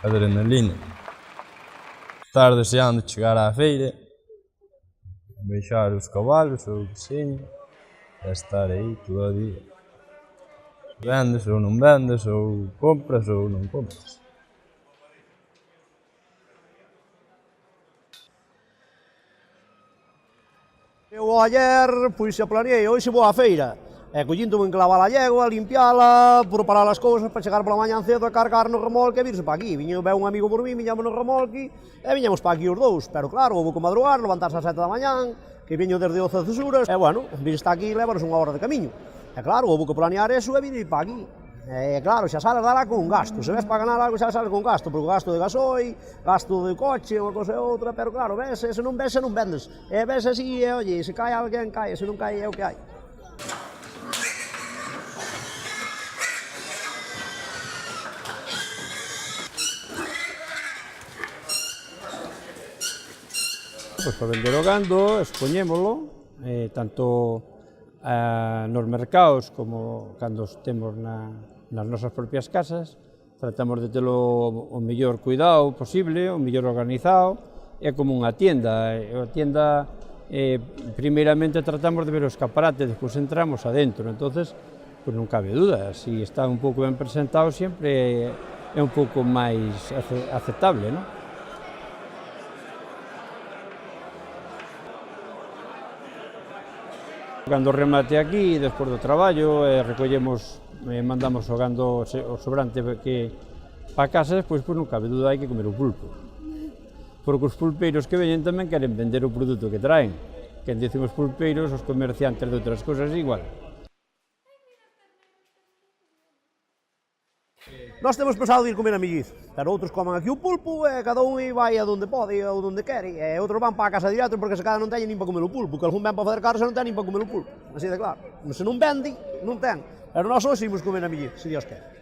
adrenalina. Estar deseando chegar á feira, baixar os cabalos ou o que seña, e estar aí todo o día. Vendes ou non vendes, ou compras ou non compras. Eu ayer, pois xa planeei, hoxe vou á feira. E collíntome en clavar a yegua, limpiala, preparar as cousas para chegar pola mañan cedo e cargar no remolque e virse para aquí. Viño un amigo por mí, viñamos no remolque e viñamos para aquí os dous. Pero claro, houve que madrugar, levantarse ás 7 da mañan, que viño desde o Cesuras, e bueno, vir está aquí e levaros unha hora de camiño. E claro, houve que planear eso e vir para aquí. E claro, xa sales dará con un gasto, se ves para ganar algo xa sales con gasto, porque gasto de gasoi, gasto de coche, unha cosa e outra, pero claro, ves, se non ves, se non vendes. E ves así, e oye, se cae alguén, cae, se non cae, é o que hai. Pois para vender o gando, expoñémolo, tanto nos mercados como cando temos nas nosas propias casas, tratamos de telo o mellor cuidado posible, o mellor organizado, é como unha tienda. A tienda, primeiramente tratamos de ver o escaparate, despois entramos adentro, entonces pois non cabe duda, se está un pouco ben presentado sempre é un pouco máis aceptable, non? Cando remate aquí, despois do traballo, recollemos, mandamos o gando, o sobrante que para casa, despois non cabe duda, hai que comer o pulpo. Porque os pulpeiros que veñen tamén queren vender o produto que traen. Quen dicen os pulpeiros, os comerciantes de outras cousas igual. Nós temos pensado de ir comer a Milliz, pero outros comen aquí o pulpo e cada un vai a donde pode ou donde quere, e outros van para a casa direto porque se cada non teñen nin para comer o pulpo, que algún ven para fazer carro se non ten nin para comer o pulpo, así de claro. Se non vende, non ten, pero nós hoxe imos comer a Milliz, se Dios quere.